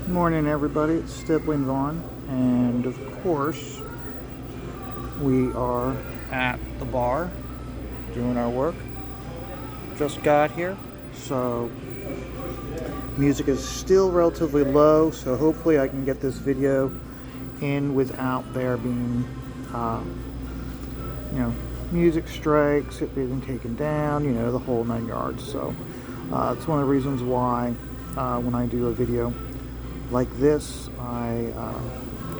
Morning, everybody. It's Stippling Vaughn, and of course, we are at the bar doing our work. Just got here, so music is still relatively low. So hopefully, I can get this video in without there being, music strikes, it being taken down, the whole 9 yards. So it's one of the reasons why when I do a video like this, I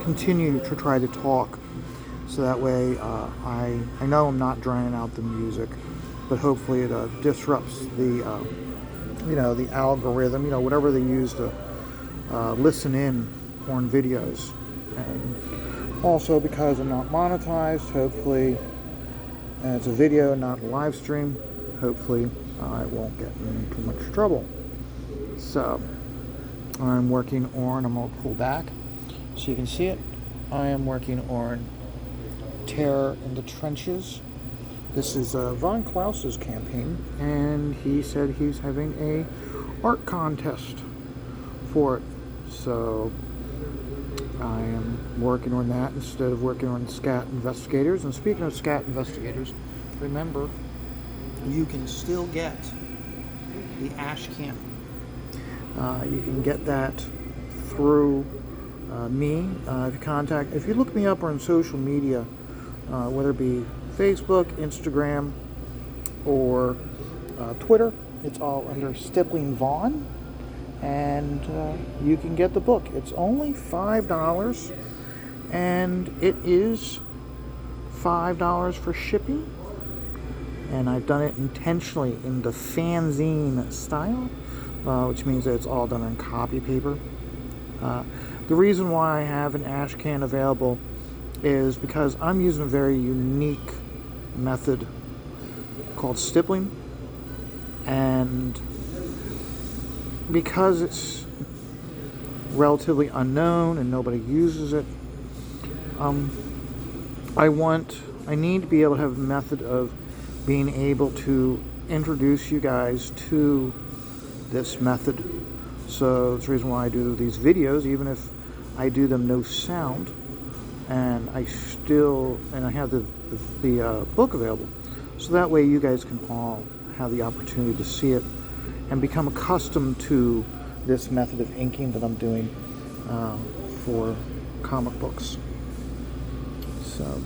continue to try to talk, so that way I know I'm not drowning out the music, but hopefully it disrupts the the algorithm, whatever they use to listen in on videos. And also, because I'm not monetized, hopefully, and it's a video, not a live stream, hopefully I won't get in too much trouble. So I'm working on, I'm going to pull back so you can see it. I am working on Terror in the Trenches. This is Von Klaus's campaign, and he said he's having a art contest for it. So I am working on that instead of working on Scat Investigators. And speaking of Scat Investigators, remember, you can still get the ash can. You can get that through me. If you look me up on social media, whether it be Facebook, Instagram, or Twitter, it's all under Stippling Vaughn, and you can get the book. It's only $5, and it is $5 for shipping. And I've done it intentionally in the fanzine style, which means that it's all done on copy paper. The reason why I have an ash can available is because I'm using a very unique method called stippling, and because it's relatively unknown and nobody uses it, I need to be able to have a method of being able to introduce you guys to this method. So it's the reason why I do these videos, even if I do them no sound, and I have the book available, so that way you guys can all have the opportunity to see it and become accustomed to this method of inking that I'm doing for comic books. So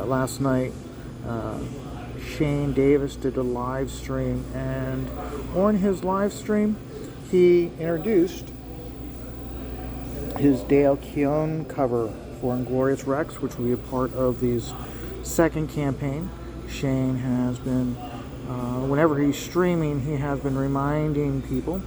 last night Shane Davis did a live stream, and on his live stream he introduced his Dale Keown cover for Inglorious Rex, which will be a part of his second campaign. Shane has been, whenever he's streaming, he has been reminding people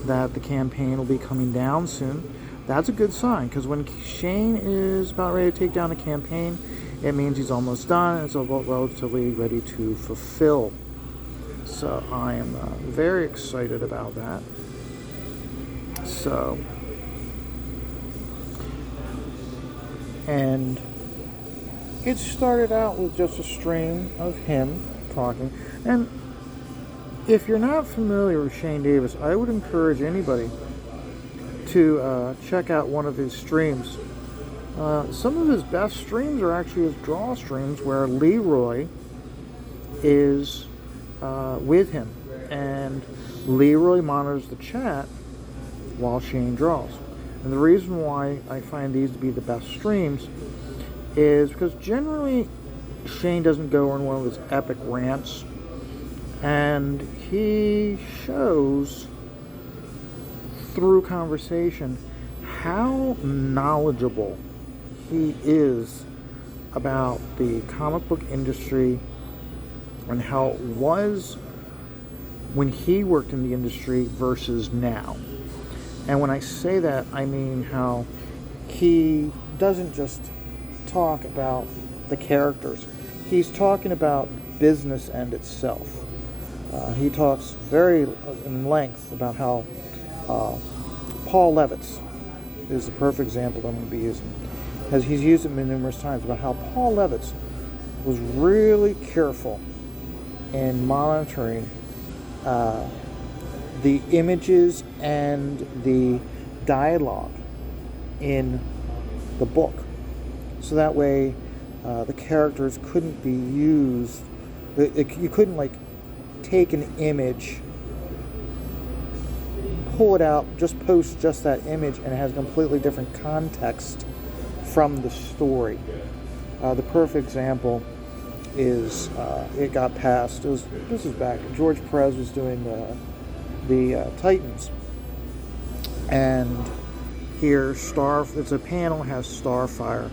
that the campaign will be coming down soon. That's a good sign, because when Shane is about ready to take down a campaign, it means he's almost done, and it's relatively ready to fulfill. So I am very excited about that. So, and it started out with just a stream of him talking. And if you're not familiar with Shane Davis, I would encourage anybody to check out one of his streams. Some of his best streams are actually his draw streams, where Leroy is with him, and Leroy monitors the chat while Shane draws. And the reason why I find these to be the best streams is because generally Shane doesn't go on one of his epic rants, and he shows through conversation how knowledgeable he is about the comic book industry and how it was when he worked in the industry versus now. And when I say that, I mean how he doesn't just talk about the characters. He's talking about business end itself. He talks very in length about how Paul Levitz is the perfect example that I'm going to be using, as he's used it numerous times, about how Paul Levitz was really careful in monitoring the images and the dialogue in the book. So that way the characters couldn't be used. You couldn't like take an image, pull it out, just post just that image, and it has a completely different context from the story. The perfect example is it got passed. This is back. George Perez was doing the Titans, and here it's a panel has Starfire,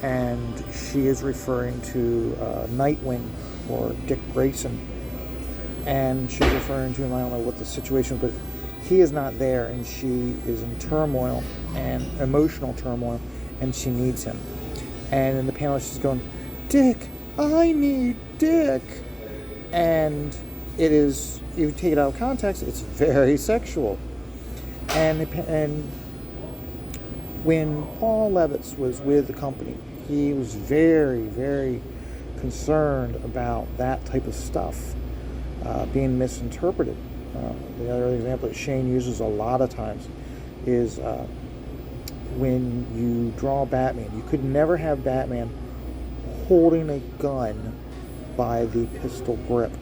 and she is referring to Nightwing or Dick Grayson, and she's referring to him. I don't know what the situation, but he is not there, and she is in turmoil and emotional turmoil, and she needs him. And in the panel, she's going, "Dick, I need Dick," and it is, you take it out of context, it's very sexual. And when Paul Levitz was with the company, he was very, very concerned about that type of stuff being misinterpreted. The other example that Shane uses a lot of times is when you draw Batman, you could never have Batman holding a gun by the pistol grip.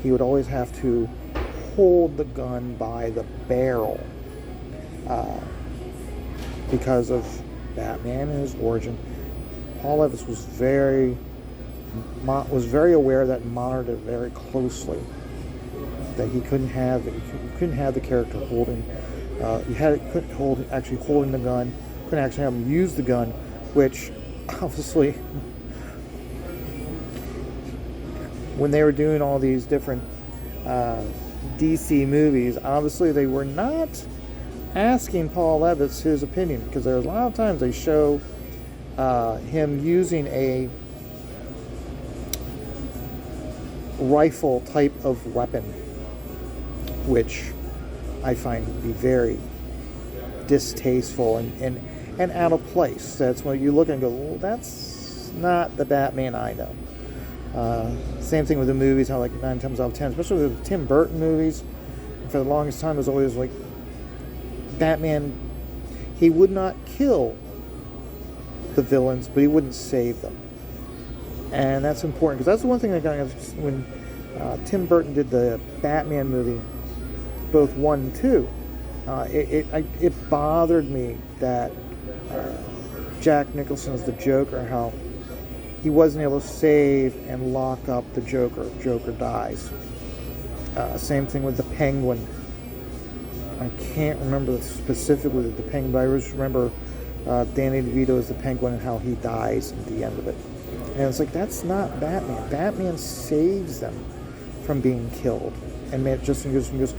He would always have to hold the gun by the barrel because of Batman and his origin. Paul Levitz was very aware of that and monitored it very closely. That he couldn't have the character holding. Couldn't holding the gun. Couldn't actually have him use the gun, which obviously, when they were doing all these different DC movies, obviously they were not asking Paul Levitz his opinion, because there's a lot of times they show him using a rifle type of weapon, which I find to be very distasteful and out of place. That's when you look and go, well, that's not the Batman I know. Same thing with the movies, how like 9 times out of 10, especially with the Tim Burton movies, for the longest time it was always like Batman, he would not kill the villains, but he wouldn't save them. And that's important, because that's the one thing that got when Tim Burton did the Batman movie, both 1 and 2, it bothered me that Jack Nicholson as the Joker, how he wasn't able to save and lock up the Joker. Joker dies. Same thing with the Penguin. I can't remember specifically the Penguin, but I just remember Danny DeVito as the Penguin and how he dies at the end of it. And it's like, that's not Batman. Batman saves them from being killed. And just goes,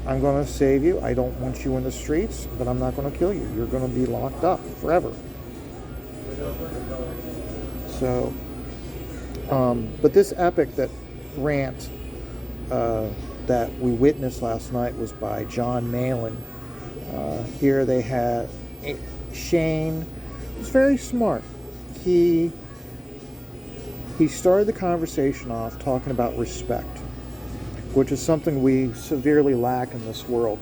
I'm going to save you. I don't want you in the streets, but I'm not going to kill you. You're going to be locked up forever. So, but this epic rant that we witnessed last night was by John Malin. Here they had Shane was very smart. He started the conversation off talking about respect, which is something we severely lack in this world.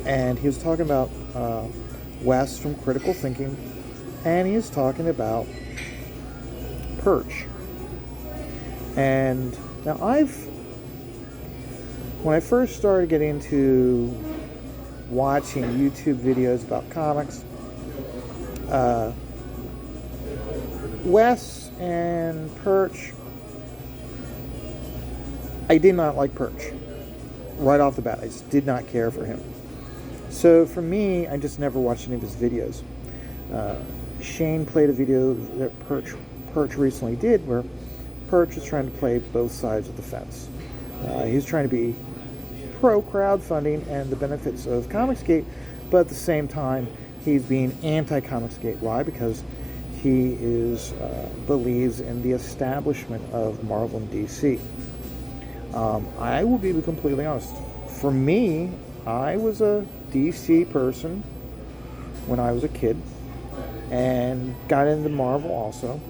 And he was talking about Wes from Critical Thinking, and he was talking about Perch. And now when I first started getting into watching YouTube videos about comics, Wes and Perch, I did not like Perch. Right off the bat, I just did not care for him. So for me, I just never watched any of his videos. Shane played a video that Perch recently did, where Perch is trying to play both sides of the fence. He's trying to be pro crowdfunding and the benefits of Comicsgate, but at the same time, he's being anti-Comicsgate. Why? Because he believes in the establishment of Marvel and DC. I will be completely honest. For me, I was a DC person when I was a kid, and got into Marvel also,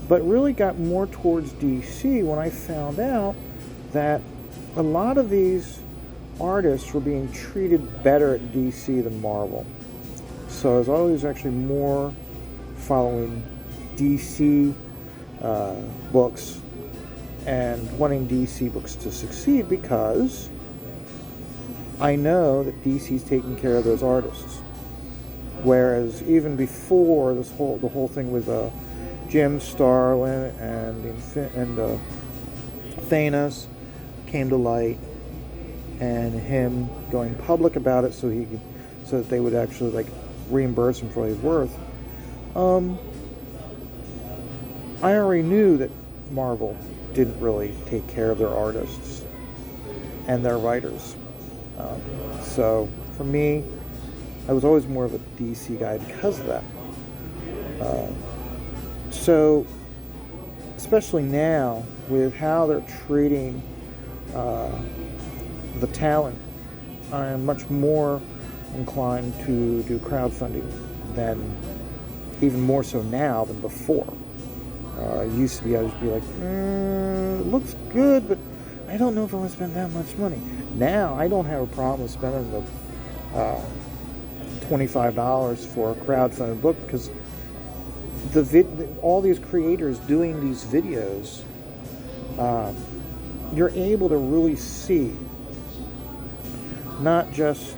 but really got more towards DC when I found out that a lot of these artists were being treated better at DC than Marvel. So I was always actually more following DC books and wanting DC books to succeed because I know that DC's taking care of those artists. Whereas even before the whole thing with Jim Starlin and Thanos came to light, and him going public about it so that they would actually like reimburse him for what he's worth. I already knew that Marvel didn't really take care of their artists and their writers. So for me, I was always more of a DC guy because of that. So especially now with how they're treating the talent, I am much more inclined to do crowdfunding than, even more so now than before. Used to be, I would be like, it looks good, but I don't know if I want to spend that much money. Now, I don't have a problem with spending the $25 for a crowdfunded book because all these creators doing these videos, you're able to really see not just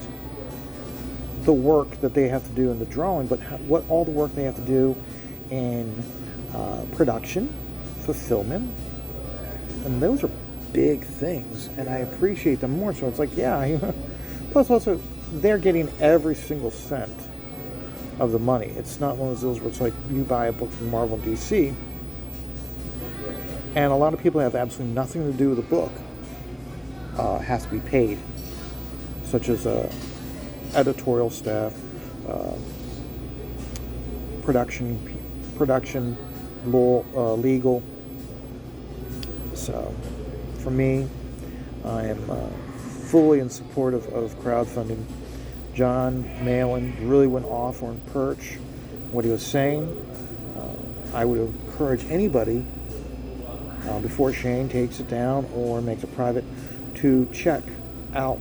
the work that they have to do in the drawing, but what all the work they have to do in production, fulfillment, and those are big things, and I appreciate them more. So it's like, yeah. Plus, also, they're getting every single cent of the money. It's not one of those where it's like you buy a book from Marvel and DC, and a lot of people have absolutely nothing to do with the book. Has to be paid, such as editorial staff, production, law, legal. So, for me, I am fully in support of crowdfunding. John Malin really went off on Perch, what he was saying. I would encourage anybody, before Shane takes it down or makes it private, to check out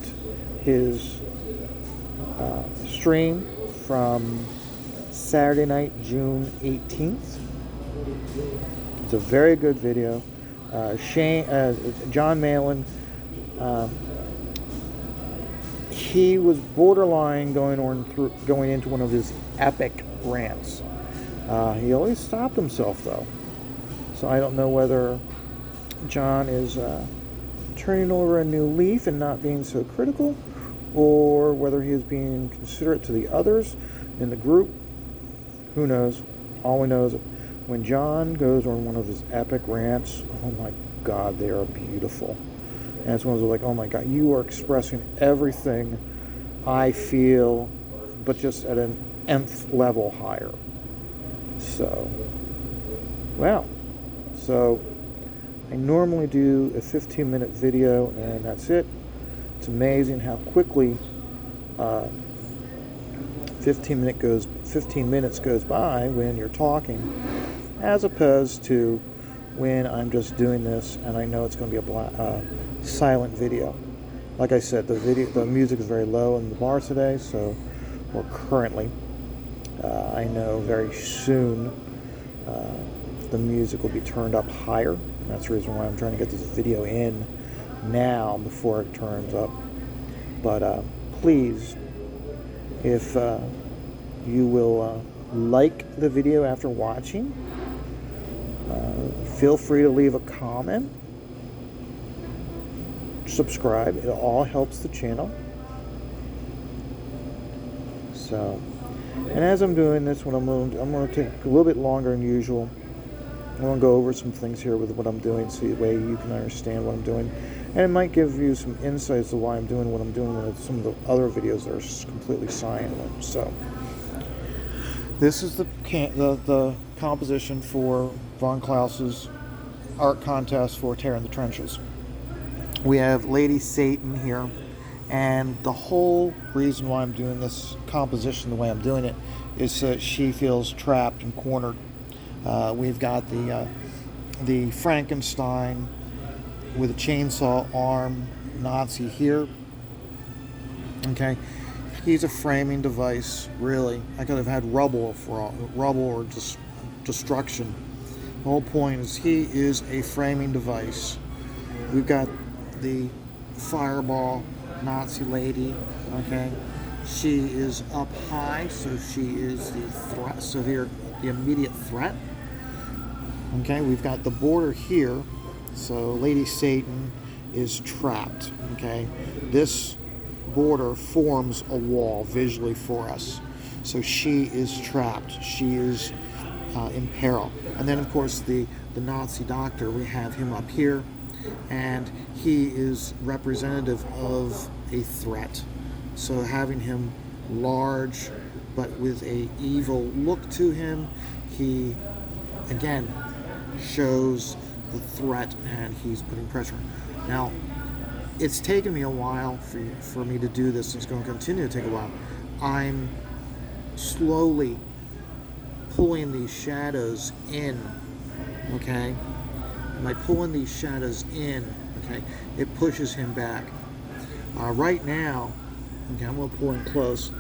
his stream from Saturday night, June 18th. It's a very good video. John Malin, he was borderline going into one of his epic rants. He always stopped himself though, so I don't know whether John is turning over a new leaf and not being so critical, or whether he is being considerate to the others in the group. Who knows? All we know is that when John goes on one of his epic rants, oh my God, they are beautiful. And it's one of those like, oh my God, you are expressing everything I feel, but just at an nth level higher. So, wow. So, I normally do a 15-minute video, and that's it. It's amazing how quickly 15 minutes goes by when you're talking, as opposed to when I'm just doing this and I know it's going to be a silent video. Like I said, the music is very low in the bar today, or currently. I know very soon the music will be turned up higher. That's the reason why I'm trying to get this video in now before it turns up. But please, if you will like the video after watching, feel free to leave a comment, subscribe. It all helps the channel. So, and as I'm doing this, I'm going to take a little bit longer than usual. I'm going to go over some things here with what I'm doing, so that way you can understand what I'm doing. And it might give you some insights to why I'm doing what I'm doing with some of the other videos that are completely silent. So, this is the composition for Von Klaus's art contest for Terror in the Trenches. We have Lady Satan here, and the whole reason why I'm doing this composition the way I'm doing it is that she feels trapped and cornered. We've got the Frankenstein with a chainsaw arm Nazi here, Okay, he's a framing device. Really, I could have had rubble or just destruction. The whole point is he is a framing device. We've got the fireball Nazi lady. Okay, she is up high, so she is the immediate threat. Okay, we've got the border here, so Lady Satan is trapped. Okay, this border forms a wall visually for us, so she is trapped. She is in peril. And then, of course, the Nazi doctor, we have him up here, and he is representative of a threat. So having him large, but with a evil look to him, he, again, shows the threat, and he's putting pressure. Now, it's taken me a while for me to do this. It's going to continue to take a while. I'm slowly pulling these shadows in, okay? By pulling these shadows in, okay, it pushes him back. Right now, okay, I'm going to pull in close.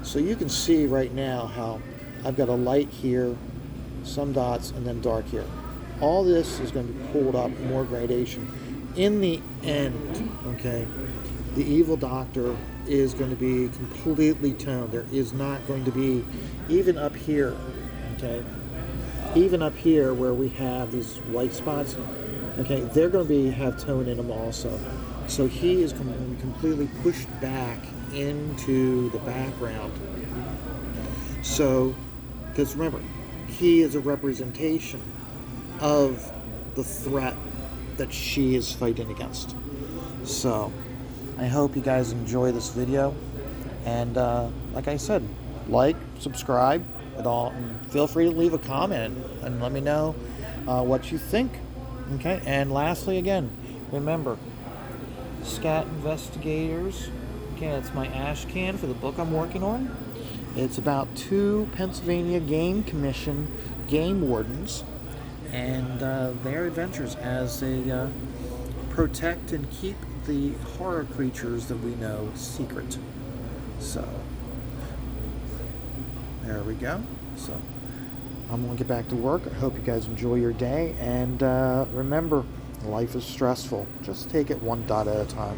So you can see right now how I've got a light here, some dots, and then dark here. All this is going to be pulled up, more gradation. In the end, okay, the evil doctor is going to be completely toned. There is not going to be, even up here, okay, even up here where we have these white spots, okay, they're going to have tone in them also. So he is going to be completely pushed back into the background. So, because remember, he is a representation of the threat that she is fighting against. So, I hope you guys enjoy this video. And like I said, like, subscribe, and feel free to leave a comment and let me know what you think. Okay, and lastly, again, remember, Scat Investigators. Okay, that's my ash can for the book I'm working on. It's about 2 Pennsylvania Game Commission game wardens and their adventures as they protect and keep the horror creatures that we know secret. So, there we go. So, I'm going to get back to work. I hope you guys enjoy your day. And remember, life is stressful. Just take it one dot at a time.